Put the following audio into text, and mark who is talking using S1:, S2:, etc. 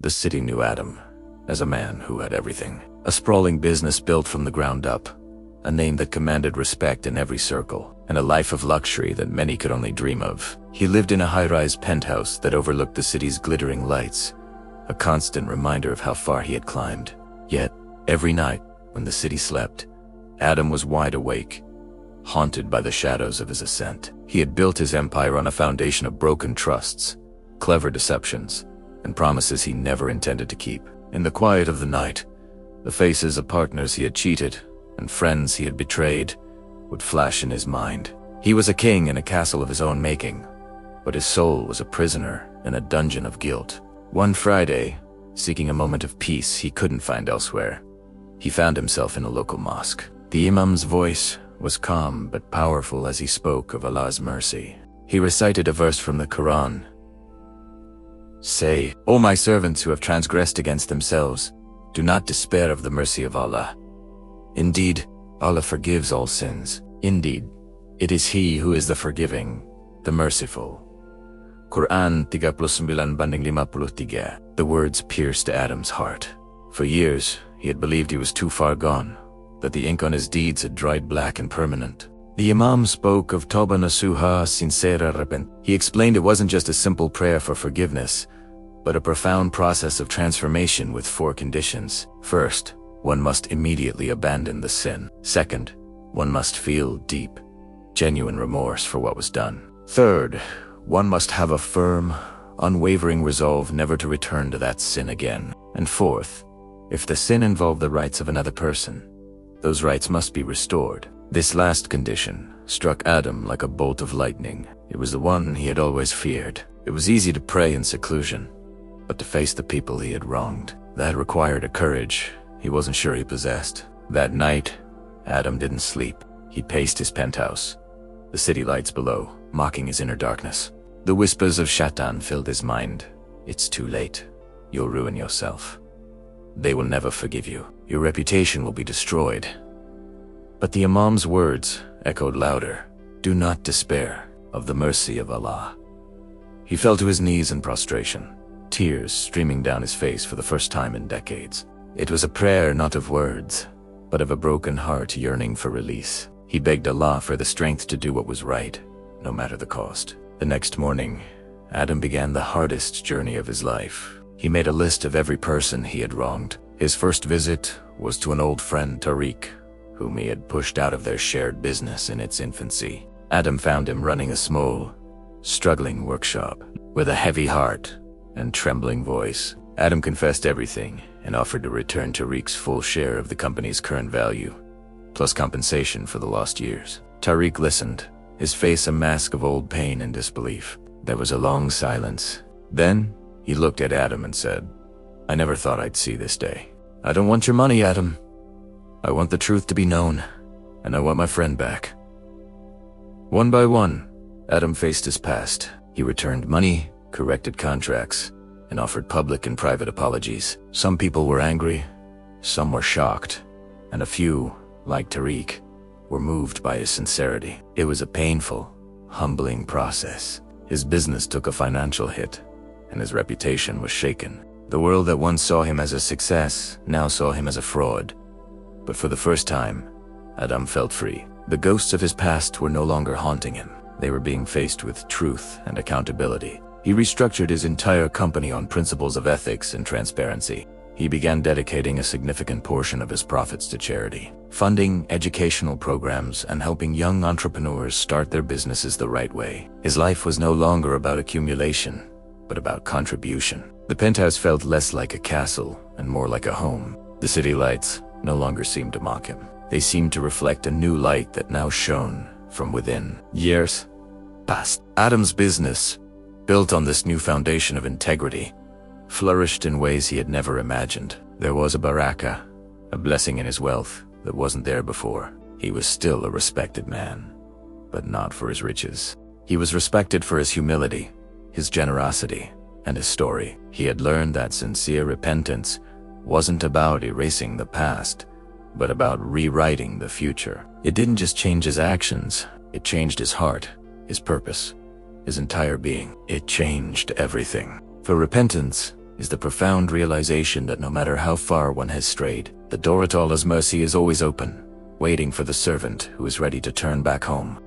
S1: The city knew Adam as a man who had everything. A sprawling business built from the ground up, a name that commanded respect in every circle, and a life of luxury that many could only dream of. He lived in a high-rise penthouse that overlooked the city's glittering lights, a constant reminder of how far he had climbed. Yet, every night, when the city slept, Adam was wide awake, haunted by the shadows of his ascent. He had built his empire on a foundation of broken trusts, clever deceptions, and promises he never intended to keep. In the quiet of the night, the faces of partners he had cheated and friends he had betrayed would flash in his mind. He was a king in a castle of his own making, but his soul was a prisoner in a dungeon of guilt. One Friday, seeking a moment of peace he couldn't find elsewhere, he found himself in a local mosque. The imam's voice was calm but powerful as he spoke of Allah's mercy. He recited a verse from the Quran. "Say, O my servants who have transgressed against themselves, do not despair of the mercy of Allah. Indeed, Allah forgives all sins. Indeed, it is He who is the forgiving, the merciful." Quran 39:53. The words pierced Adam's heart. For years, he had believed he was too far gone, that the ink on his deeds had dried black and permanent. The Imam spoke of Tawbah nasuha, sincera repent. He explained it wasn't just a simple prayer for forgiveness, but a profound process of transformation with 4 conditions. First, one must immediately abandon the sin. Second, one must feel deep, genuine remorse for what was done. Third, one must have a firm, unwavering resolve never to return to that sin again. And fourth, if the sin involved the rights of another person, those rights must be restored. This last condition struck Adam like a bolt of lightning. It was the one he had always feared. It was easy to pray in seclusion, but to face the people he had wronged, that required a courage he wasn't sure he possessed. That night, Adam didn't sleep. He paced his penthouse, the city lights below, mocking his inner darkness. The whispers of Shaitan filled his mind. "It's too late. You'll ruin yourself. They will never forgive you. Your reputation will be destroyed." But the Imam's words echoed louder. "Do not despair of the mercy of Allah." He fell to his knees in prostration, tears streaming down his face for the first time in decades. It was a prayer not of words, but of a broken heart yearning for release. He begged Allah for the strength to do what was right, no matter the cost. The next morning, Adam began the hardest journey of his life. He made a list of every person he had wronged. His first visit was to an old friend, Tariq, whom he had pushed out of their shared business in its infancy. Adam found him running a small, struggling workshop. With a heavy heart and trembling voice, Adam confessed everything and offered to return Tariq's full share of the company's current value, plus compensation for the lost years. Tariq listened, his face a mask of old pain and disbelief. There was a long silence. Then, he looked at Adam and said, "I never thought I'd see this day. I don't want your money, Adam. I want the truth to be known, and I want my friend back." One by one, Adam faced his past. He returned money, corrected contracts, and offered public and private apologies. Some people were angry, some were shocked, and a few, like Tariq, were moved by his sincerity. It was a painful, humbling process. His business took a financial hit, and his reputation was shaken. The world that once saw him as a success now saw him as a fraud. But for the first time, Adam felt free. The ghosts of his past were no longer haunting him. They were being faced with truth and accountability. He restructured his entire company on principles of ethics and transparency. He began dedicating a significant portion of his profits to charity, funding educational programs and helping young entrepreneurs start their businesses the right way. His life was no longer about accumulation, but about contribution. The penthouse felt less like a castle and more like a home. The city lights no longer seemed to mock him. They seemed to reflect a new light that now shone from within. Years passed. Adam's business, built on this new foundation of integrity, flourished in ways he had never imagined. There was a barakah, a blessing in his wealth that wasn't there before. He was still a respected man, but not for his riches. He was respected for his humility, his generosity, and his story. He had learned that sincere repentance wasn't about erasing the past, but about rewriting the future. It didn't just change his actions, it changed his heart, his purpose, his entire being. It changed everything. For repentance is the profound realization that no matter how far one has strayed, the door to Allah's mercy is always open, waiting for the servant who is ready to turn back home.